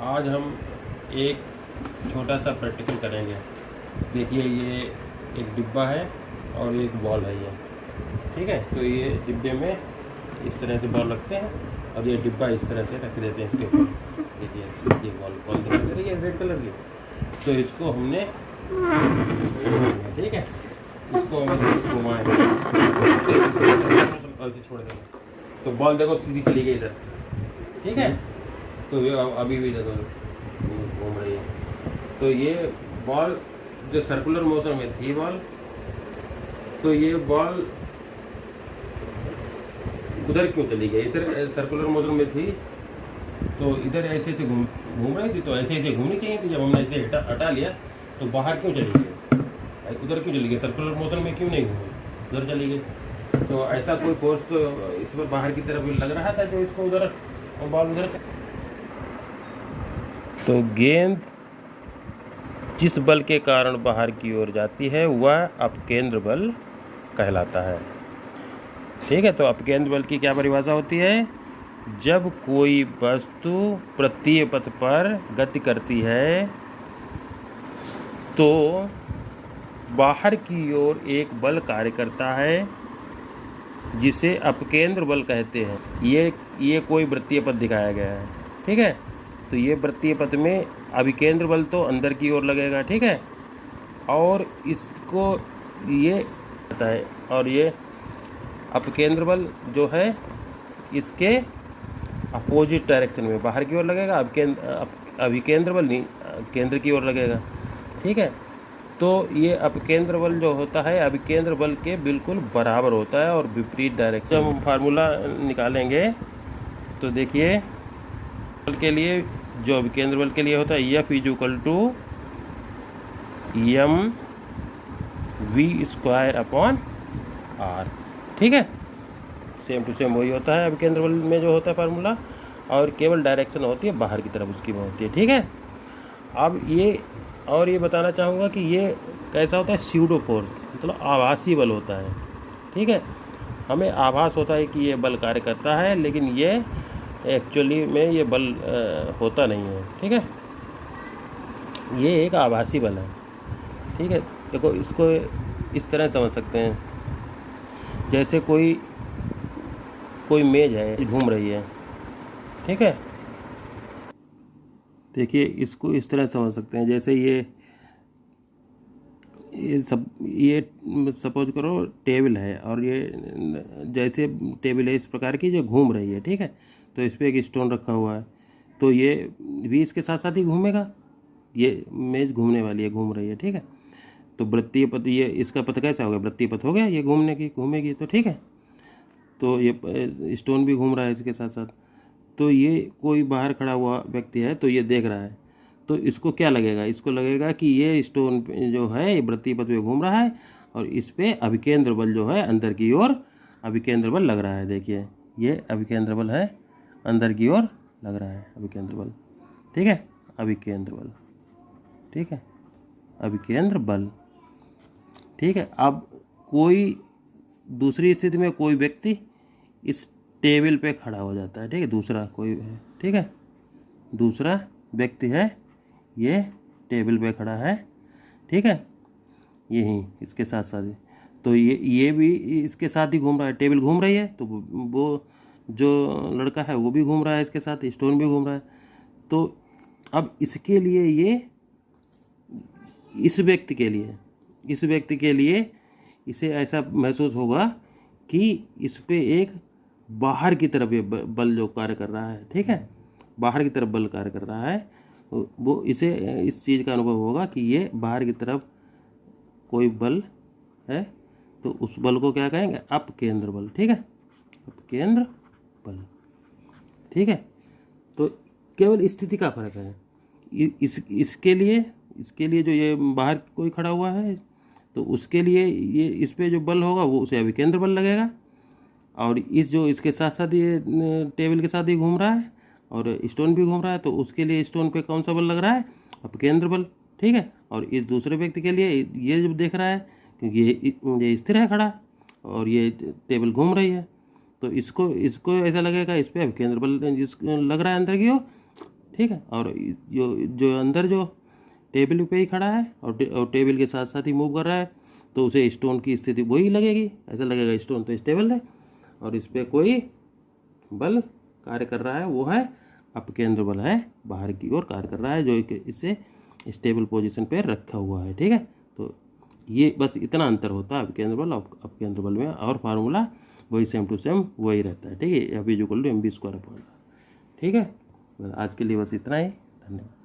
आज हम एक छोटा सा प्रैक्टिकल करेंगे। देखिए ये एक डिब्बा है और एक बॉल है ये, ठीक है। तो ये डिब्बे में इस तरह से बॉल रखते हैं और ये डिब्बा इस तरह से रख देते हैं इसके ऊपर। देखिए ये बॉल दिखाई दे रही है रेड कलर की, तो इसको हमने ठीक है, इसको वैसे घुमाएंगे, ऐसे छोड़ देंगे तो बॉल देखो सीधी चली गई इधर, ठीक है। तो ये अभी भी देखो घूम रही है। तो ये बॉल जो सर्कुलर मोशन में थी बॉल, तो ये बॉल उधर क्यों चली गई? इधर सर्कुलर मोशन में थी तो इधर ऐसे ऐसे घूम रही थी, तो ऐसे ऐसे घूमनी चाहिए थी। जब हमने ऐसे हटा लिया तो बाहर क्यों चली गई? उधर क्यों चली गई? सर्कुलर मोशन में क्यों नहीं घूमी, उधर चली गई। तो ऐसा कोई फोर्स तो इस पर बाहर की तरफ लग रहा था जो इसको उधर बॉल उधर। तो गेंद जिस बल के कारण बाहर की ओर जाती है वह अपकेंद्र बल कहलाता है, ठीक है। तो अपकेंद्र बल की क्या परिभाषा होती है? जब कोई वस्तु वृत्तीय पथ पर गति करती है तो बाहर की ओर एक बल कार्य करता है जिसे अपकेंद्र बल कहते हैं। ये कोई वृत्तीय पथ दिखाया गया है, ठीक है। तो ये वृत्तीय पथ में अभिकेंद्र बल तो अंदर की ओर लगेगा, ठीक है। और इसको ये आता है, और ये अपकेंद्र बल जो है इसके अपोजिट डायरेक्शन में बाहर की ओर लगेगा। अभिकेंद्र बल नहीं, केंद्र की ओर लगेगा, ठीक है। तो ये अपकेंद्र बल जो होता है अभिकेंद्र बल के बिल्कुल बराबर होता है और विपरीत डायरेक्शन। हम फार्मूला निकालेंगे तो देखिए बल के लिए जो अभिकेंद्र बल के लिए होता है F = mv²/r, ठीक है। सेम टू सेम वही होता है अभिकेंद्र बल में जो होता है फार्मूला, और केवल डायरेक्शन होती है बाहर की तरफ उसकी में होती है, ठीक है। अब ये बताना चाहूँगा कि ये कैसा होता है? स्यूडो फोर्स, मतलब आभासी बल होता है, ठीक है। हमें आभास होता है कि ये बल कार्य करता है, लेकिन ये एक्चुअली में ये बल होता नहीं है, ठीक है। ये एक आभासी बल है, ठीक है। देखो इसको इस तरह समझ सकते हैं, जैसे कोई मेज है घूम रही है, ठीक है। देखिए इसको इस तरह समझ सकते हैं, जैसे ये सपोज करो टेबल है, और ये जैसे टेबल है इस प्रकार की जो घूम रही है, ठीक है। तो इस पर एक स्टोन रखा हुआ है, तो ये भी इसके साथ साथ ही घूमेगा। ये मेज घूमने वाली है, घूम रही है, ठीक है। तो वृत्तीय पथ, ये इसका पथ कैसा हो गया? वृत्तीय पथ हो गया, ये घूमेगी, तो ठीक है। तो ये स्टोन भी घूम रहा है इसके साथ साथ। तो ये कोई बाहर खड़ा हुआ व्यक्ति है, तो ये देख रहा है, तो इसको क्या लगेगा? इसको लगेगा कि ये स्टोन जो है ये वृत्तीय पथ में घूम रहा है और इस पे अभिकेंद्र बल जो है अंदर की ओर अभिकेंद्र बल लग रहा है। देखिए ये अभिकेंद्र बल है, अंदर की ओर लग रहा है अभिकेंद्र बल, ठीक है। अभिकेंद्र बल, ठीक है, अभिकेंद्र बल, ठीक है। अब कोई दूसरी स्थिति में कोई व्यक्ति इस टेबल पे खड़ा हो जाता है, ठीक है। दूसरा कोई है, ठीक है, दूसरा व्यक्ति है, ये टेबल पे खड़ा है, ठीक है, यहीं इसके साथ साथ ही। तो ये भी इसके साथ ही घूम रहा है, टेबल घूम रही है, तो वो जो लड़का है वो भी घूम रहा है इसके साथ, स्टोन भी घूम रहा है। तो अब इसके लिए इस व्यक्ति के लिए इसे ऐसा महसूस होगा कि इस पे एक बाहर की तरफ ये बल जो कार्य कर रहा है, ठीक है, बाहर की तरफ बल कार्य कर रहा है। वो इसे इस चीज़ का अनुभव होगा कि ये बाहर की तरफ कोई बल है, तो उस बल को क्या कहेंगे? अपकेंद्र बल, ठीक है, अपकेंद्र बल, ठीक है। तो केवल स्थिति का फर्क है। इसके लिए जो ये बाहर कोई खड़ा हुआ है, तो उसके लिए ये इस पे जो बल होगा वो उसे अभिकेंद्र बल लगेगा, और जो इसके साथ साथ ये टेबल के साथ ही घूम रहा है और स्टोन भी घूम रहा है, तो उसके लिए स्टोन पे कौन सा बल लग रहा है? अपकेंद्र बल, ठीक है। और इस दूसरे व्यक्ति के लिए ये जब देख रहा है, क्योंकि ये स्थिर है खड़ा और ये टेबल घूम रही है, तो इसको ऐसा लगेगा इस पर अपकेंद्र बल लग रहा है अंदर की ओर, ठीक। ठीक है। और जो जो अंदर जो टेबल पे ही खड़ा है और टेबल के साथ साथ ही मूव कर रहा है, तो उसे स्टोन की स्थिति वही लगेगी, ऐसा लगेगा स्टोन तो स्टेबल है। और इस पर कोई बल कार्य कर रहा है, वो है अपकेंद्र बल है, बाहर की ओर कार्य कर रहा है, जो इसे स्टेबल पोजीशन पे रखा हुआ है, ठीक है। तो ये बस इतना अंतर होता है अपकेंद्र बल और अपकेंद्र बल में, और फार्मूला वही सेम टू सेम वही रहता है, ठीक है। F = mv² अपॉन, ठीक है। आज के लिए बस इतना ही, धन्यवाद।